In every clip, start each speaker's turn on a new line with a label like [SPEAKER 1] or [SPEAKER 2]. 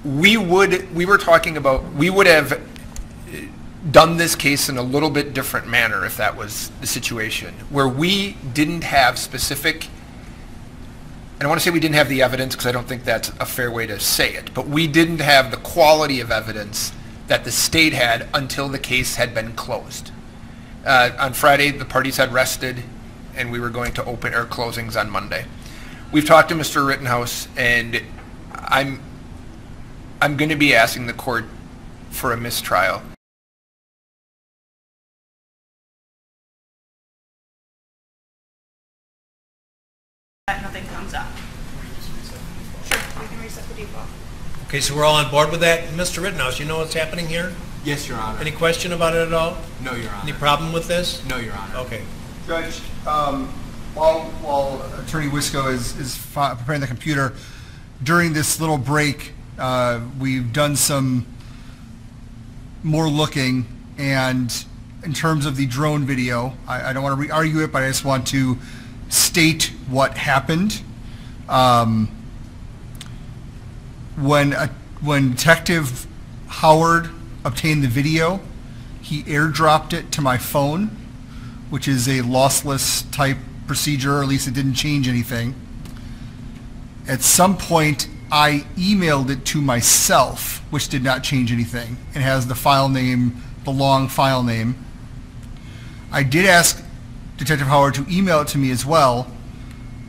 [SPEAKER 1] we were talking about, we would have done this case in a little bit different manner if that was the situation, where we didn't have specific, and I want to say we didn't have the evidence because I don't think that's a fair way to say it, but we didn't have the quality of evidence that the state had until the case had been closed. On Friday, the parties had rested, and we were going to open our closings on Monday. We've talked to Mr. Rittenhouse, and I'm going to be asking the court for a mistrial.
[SPEAKER 2] Nothing comes up. Sure, we can reset the default.
[SPEAKER 3] Okay, so we're all on board with that. Mr. Rittenhouse, you know what's happening here?
[SPEAKER 4] Yes, Your Honor.
[SPEAKER 3] Any question about it at all?
[SPEAKER 4] No, Your Honor.
[SPEAKER 3] Any problem with this?
[SPEAKER 4] No, Your Honor.
[SPEAKER 3] Okay.
[SPEAKER 5] Judge, while Attorney Wisco is preparing the computer, during this little break, we've done some more looking, and in terms of the drone video, I don't want to re-argue it, but I just want to state what happened. When Detective Howard obtained the video, he airdropped it to my phone, which is a lossless type procedure, or at least it didn't change anything. At some point, I emailed it to myself, which did not change anything. It has the file name, the long file name. I did ask Detective Howard to email it to me as well.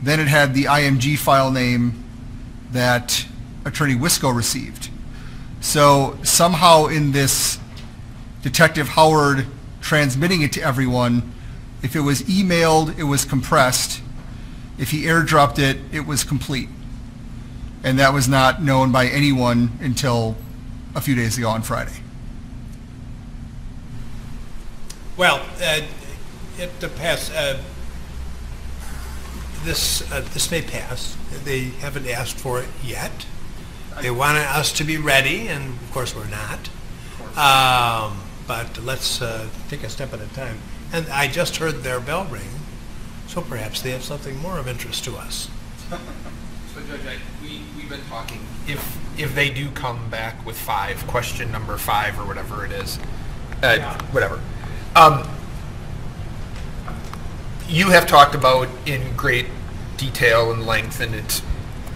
[SPEAKER 5] Then it had the IMG file name that Attorney Wisco received. So somehow in this Detective Howard transmitting it to everyone, if it was emailed, it was compressed. If he airdropped it, it was complete. And that was not known by anyone until a few days ago on Friday.
[SPEAKER 3] Well, it pass. This may pass. They haven't asked for it yet. They wanted us to be ready, and of course we're not. But let's take a step at a time. And I just heard their bell ring, so perhaps they have something more of interest to us.
[SPEAKER 1] So Judge, we've been talking, if they do come back with question number 5 or whatever it is, whatever. You have talked about in great detail and length, and it's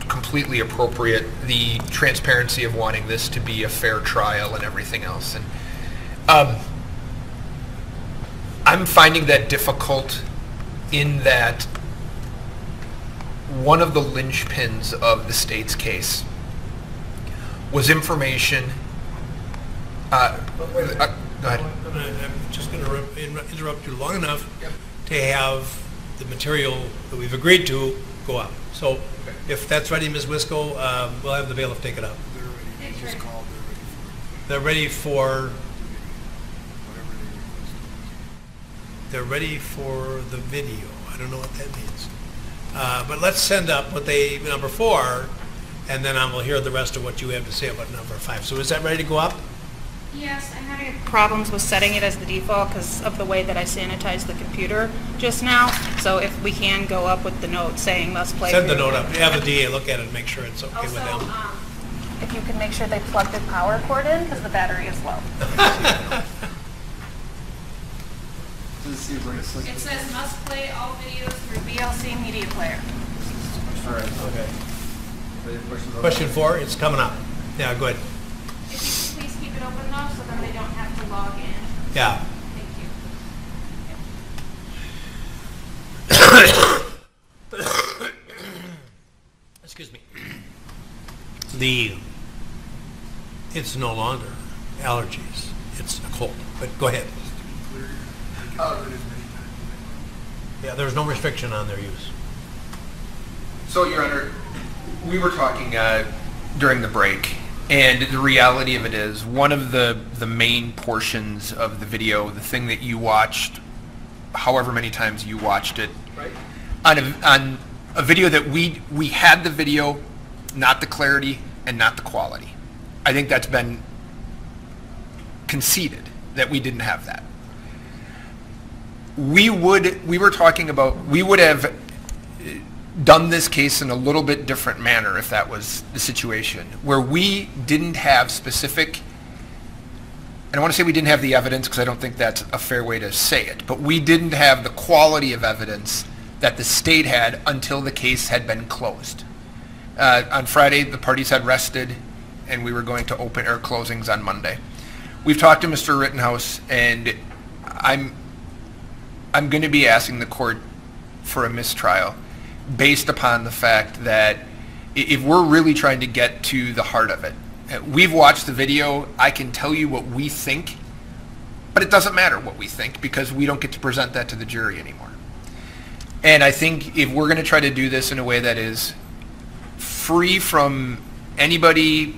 [SPEAKER 1] completely appropriate, the transparency of wanting this to be a fair trial and everything else. And I'm finding that difficult in that one of the linchpins of the state's case was information. Go ahead.
[SPEAKER 3] I'm just going to interrupt you long enough to have the material that we've agreed to go up. So if that's ready, Ms. Wisco, we'll have the bailiff take it up.
[SPEAKER 4] They're ready. Just called.
[SPEAKER 3] They're ready for.
[SPEAKER 4] Whatever they requested.
[SPEAKER 3] They're ready for the video. I don't know what that means. But let's send up what number 4, and then I will hear the rest of what you have to say about number 5. So is that ready to go up?
[SPEAKER 2] Yes, I'm having problems with setting it as the default because of the way that I sanitized the computer just now. So if we can go up with the note saying must play.
[SPEAKER 3] Send the note up. You have the DA look at it and make sure it's okay
[SPEAKER 2] also,
[SPEAKER 3] with them.
[SPEAKER 2] If you can make sure they plug the power cord in because the battery is low. It says must play all videos through VLC media player.
[SPEAKER 3] Okay. Question 4, it's coming up. Yeah, go ahead.
[SPEAKER 2] If you could please keep it open though, so then they don't have to log in.
[SPEAKER 3] Yeah.
[SPEAKER 2] Thank you.
[SPEAKER 3] Excuse me. It's no longer allergies. It's a cold. But go ahead. Yeah, there's no restriction on their use.
[SPEAKER 1] So, Your Honor, we were talking during the break, and the reality of it is, one of the main portions of the video, the thing that you watched, however many times you watched it, right, on a video that we had the video, not the clarity and not the quality. I think that's been conceded that we didn't have that. We would have done this case in a little bit different manner if that was the situation, where we didn't have specific, and I want to say we didn't have the evidence because I don't think that's a fair way to say it, but we didn't have the quality of evidence that the state had until the case had been closed. On Friday, the parties had rested, and we were going to open our closings on Monday. We've talked to Mr. Rittenhouse, and I'm going to be asking the court for a mistrial based upon the fact that if we're really trying to get to the heart of it, we've watched the video, I can tell you what we think, but it doesn't matter what we think because we don't get to present that to the jury anymore. And I think if we're going to try to do this in a way that is free from anybody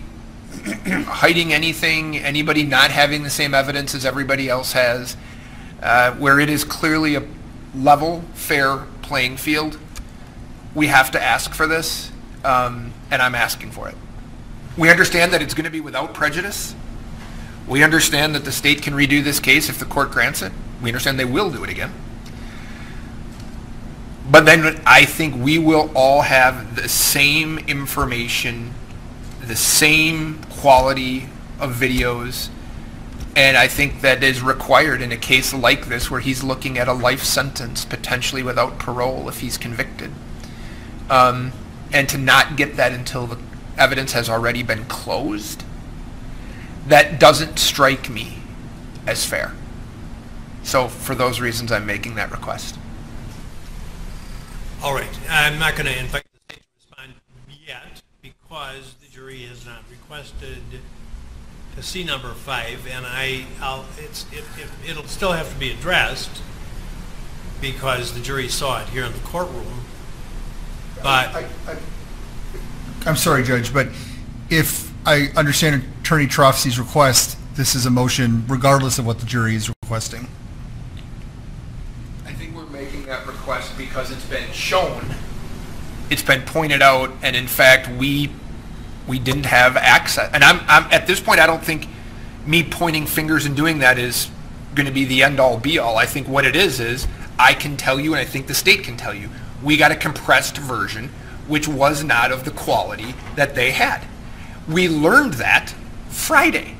[SPEAKER 1] hiding anything, anybody not having the same evidence as everybody else has, where it is clearly a level, fair playing field, we have to ask for this, and I'm asking for it. We understand that it's going to be without prejudice. We understand that the state can redo this case if the court grants it. We understand they will do it again. But then I think we will all have the same information, the same quality of videos, and I think that is required in a case like this where he's looking at a life sentence, potentially without parole if he's convicted. And to not get that until the evidence has already been closed, that doesn't strike me as fair. So for those reasons, I'm making that request.
[SPEAKER 3] All right, I'm not going to invite the state to respond yet because the jury has not requested to see number 5, and it'll still have to be addressed because the jury saw it here in the courtroom. But
[SPEAKER 5] I'm sorry, Judge, but if I understand Attorney Trofsky's request, this is a motion regardless of what the jury is requesting.
[SPEAKER 1] I think we're making that request because it's been shown, it's been pointed out, and in fact we didn't have access. And I'm at this point, I don't think me pointing fingers and doing that is going to be the end-all be-all. I think what it is I can tell you, and I think the state can tell you, we got a compressed version which was not of the quality that they had. We learned that Friday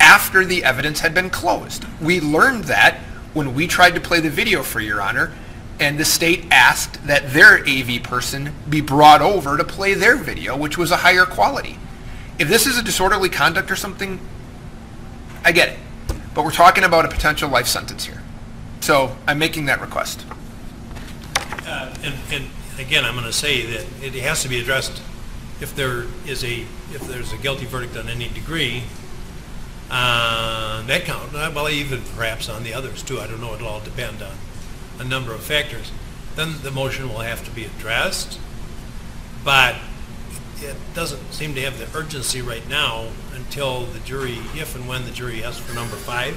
[SPEAKER 1] after the evidence had been closed. We learned that when we tried to play the video for Your Honor, and the state asked that their AV person be brought over to play their video, which was a higher quality. If this is a disorderly conduct or something, I get it. But we're talking about a potential life sentence here. So I'm making that request.
[SPEAKER 3] And again, I'm going to say that it has to be addressed if there's a guilty verdict on any degree. That count, well, even perhaps on the others too. I don't know. It'll all depend on a number of factors. Then the motion will have to be addressed, but it doesn't seem to have the urgency right now until the jury, if and when the jury asks for number 5.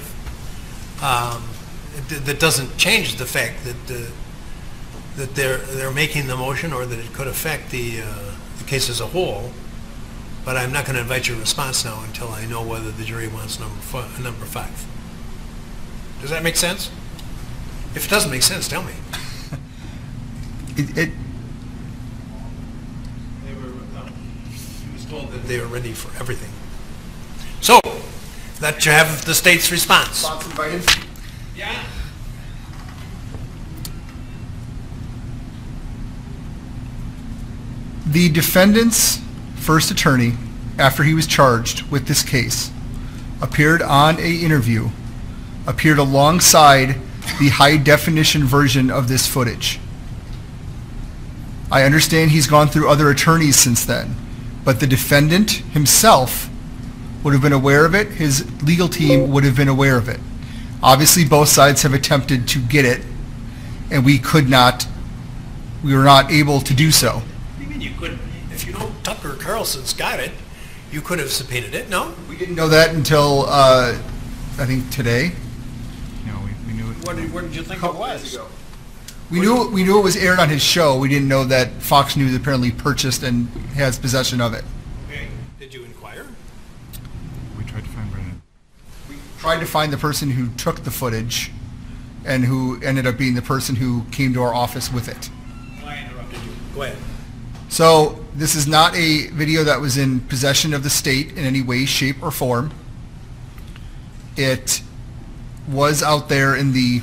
[SPEAKER 3] That doesn't change the fact that they're making the motion, or that it could affect the case as a whole. But I'm not going to invite your response now until I know whether the jury wants number 5. Does that make sense? If it doesn't make sense, tell me. He was told that they were ready for everything. So, that you have the state's response. Yeah.
[SPEAKER 5] The defendant's first attorney, after he was charged with this case, appeared on an interview, appeared alongside the high-definition version of this footage. I understand he's gone through other attorneys since then, but the defendant himself would have been aware of it. His legal team would have been aware of it. Obviously, both sides have attempted to get it, and we were not able to do so.
[SPEAKER 3] What do you mean you couldn't? If you know Tucker Carlson's got it, you could have subpoenaed it, no?
[SPEAKER 5] We didn't know that until, I think, today.
[SPEAKER 4] No, we knew it.
[SPEAKER 3] What did you think it was?
[SPEAKER 5] We knew it was aired on his show. We didn't know that Fox News apparently purchased and has possession of it.
[SPEAKER 3] Okay. Did you inquire?
[SPEAKER 4] We tried to find Brennan.
[SPEAKER 5] We tried to find the person who took the footage and who ended up being the person who came to our office with it.
[SPEAKER 3] I interrupted you. Go ahead.
[SPEAKER 5] So this is not a video that was in possession of the state in any way, shape, or form. It was out there in the,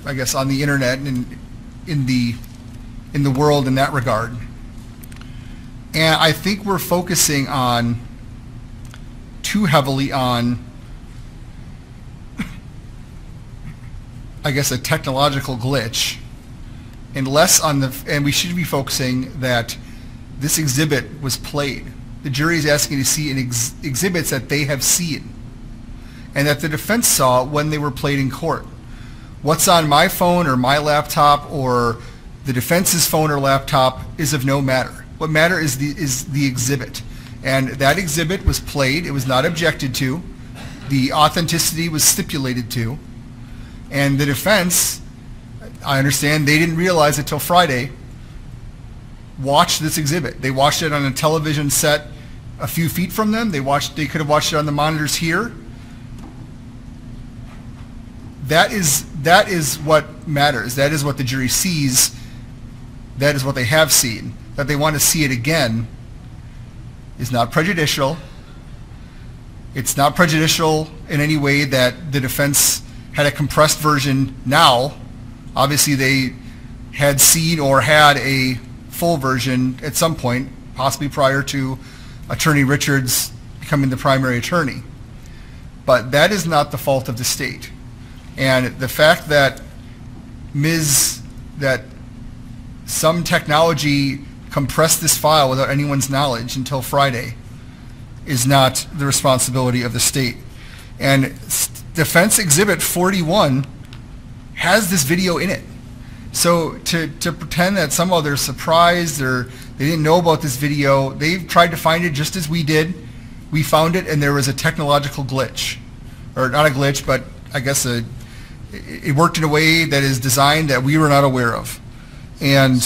[SPEAKER 5] I guess, on the internet and in the world in that regard. And I think we're focusing on too heavily on, I guess, a technological glitch, and less on and we should be focusing that this exhibit was played. The jury is asking to see exhibits that they have seen and that the defense saw when they were played in court. What's on my phone or my laptop or the defense's phone or laptop is of no matter. What matters is the exhibit. And that exhibit was played. It was not objected to. The authenticity was stipulated to. And the defense, I understand they didn't realize it till Friday, watched this exhibit. They watched it on a television set a few feet from them. They could have watched it on the monitors here. That is what matters. That is what the jury sees. That is what they have seen. That they want to see it again is not prejudicial. It's not prejudicial in any way that the defense had a compressed version now. Obviously they had seen or had a full version at some point, possibly prior to Attorney Richards becoming the primary attorney. But that is not the fault of the state. And the fact that that some technology compressed this file without anyone's knowledge until Friday is not the responsibility of the state. And Defense Exhibit 41 has this video in it. So to pretend that somehow they're surprised or they didn't know about this video, they've tried to find it just as we did. We found it and there was a technological glitch. Or not a glitch, but I guess it worked in a way that is designed that we were not aware of. And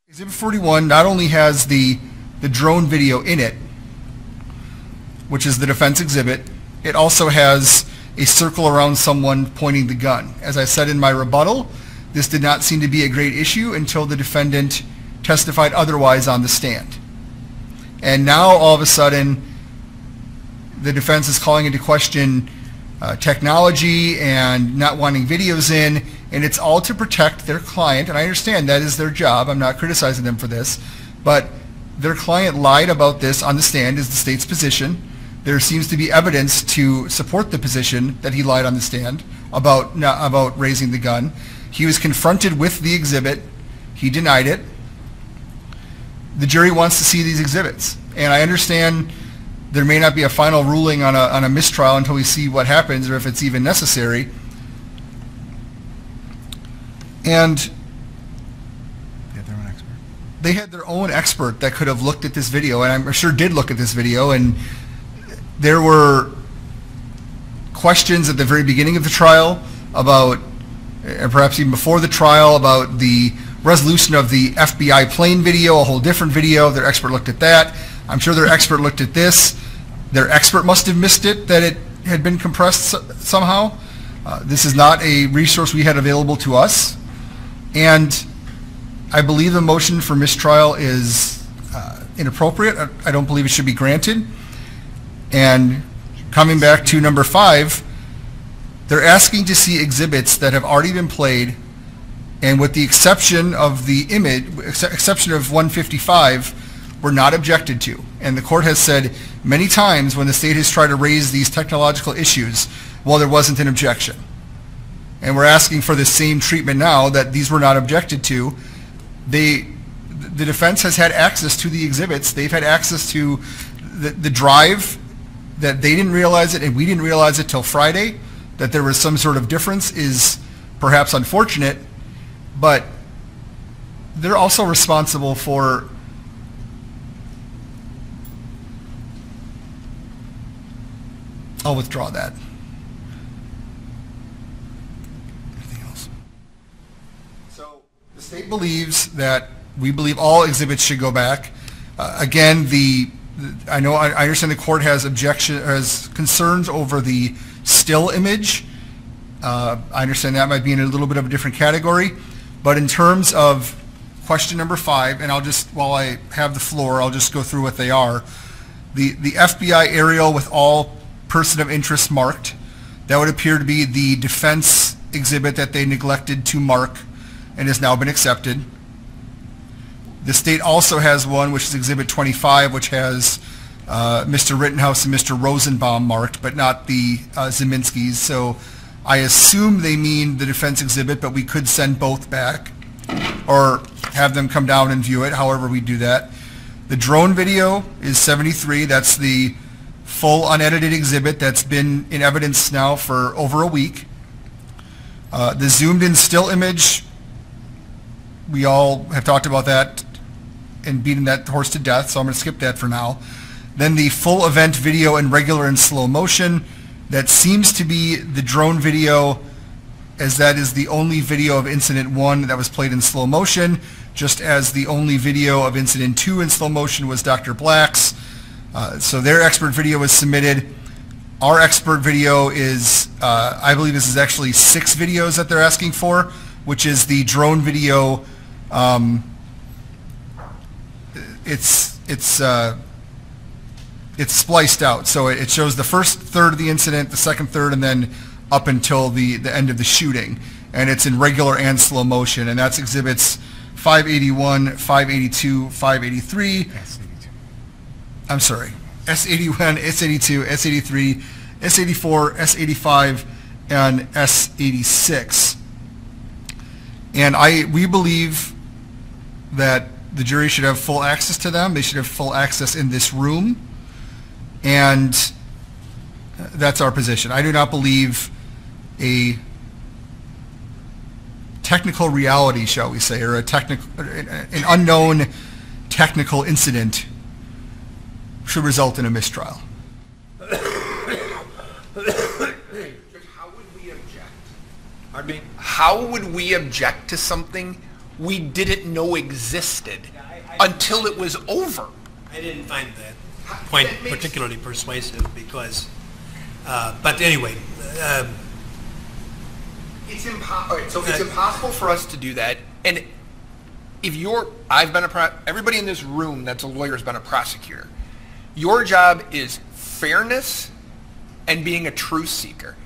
[SPEAKER 5] Exhibit 41 not only has the drone video in it, which is the defense exhibit, it also has a circle around someone pointing the gun. As I said in my rebuttal, this did not seem to be a great issue until the defendant testified otherwise on the stand. And now all of a sudden the defense is calling into question technology and not wanting videos in, and it's all to protect their client. And I understand that is their job. I'm not criticizing them for this, but their client lied about this on the stand is the state's position. There seems to be evidence to support the position that he lied on the stand about raising the gun. He was confronted with the exhibit. He denied it. The jury wants to see these exhibits, and I understand there may not be a final ruling on a mistrial until we see what happens or if it's even necessary. And they had their own expert that could have looked at this video, and I'm sure did look at this video, and there were questions at the very beginning of the trial about, and perhaps even before the trial, about the resolution of the FBI plane video, a whole different video. Their expert looked at that. I'm sure their expert looked at this. Their expert must have missed it, that it had been compressed somehow. This is not a resource we had available to us. And I believe the motion for mistrial is inappropriate. I don't believe it should be granted. And coming back to number 5, they're asking to see exhibits that have already been played, and with the exception of the image, exception of 155, were not objected to. And the court has said many times when the state has tried to raise these technological issues, well, there wasn't an objection. And we're asking for the same treatment now, that these were not objected to. The defense has had access to the exhibits. They've had access to the drive, that they didn't realize it and we didn't realize it till Friday. That there was some sort of difference is perhaps unfortunate, but they're also responsible for I'll withdraw that. Anything else? So the state believes that we believe all exhibits should go back. Again, I understand the court has concerns over the still image, I understand that might be in a little bit of a different category, but in terms of question number 5, and I'll just, while I have the floor, I'll just go through what they are. The FBI aerial with all person of interest marked, that would appear to be the defense exhibit that they neglected to mark and has now been accepted. The state also has one, which is Exhibit 25, which has Mr. Rittenhouse and Mr. Rosenbaum marked, but not the Zeminskis. So I assume they mean the defense exhibit, but we could send both back or have them come down and view it, however we do that. The drone video is 73. That's the full unedited exhibit that's been in evidence now for over a week. The zoomed in still image, we all have talked about that and beaten that horse to death, so I'm going to skip that for now. Then the full event video in regular and slow motion, that seems to be the drone video, as that is the only video of incident 1 that was played in slow motion, just as the only video of incident 2 in slow motion was Dr. Black's. So their expert video was submitted. Our expert video is, I believe this is actually 6 videos that they're asking for, which is the drone video. It's spliced out, so it shows the first third of the incident, the second third, and then up until the end of the shooting, and it's in regular and slow motion, and that's exhibits 581, 582, 583.
[SPEAKER 4] S82.
[SPEAKER 5] I'm sorry, S81, S82, S83, S84, S85, and S86. And we believe that the jury should have full access to them. They should have full access in this room. And that's our position. I do not believe a technical reality, shall we say, or an unknown technical incident should result in a mistrial.
[SPEAKER 1] How would we object?
[SPEAKER 3] Pardon me?
[SPEAKER 1] How would we object to something we didn't know existed until it was over?
[SPEAKER 3] I didn't find that point particularly persuasive because, but anyway.
[SPEAKER 1] It's impossible. So it's impossible for us to do that. And if everybody in this room that's a lawyer has been a prosecutor. Your job is fairness and being a truth seeker.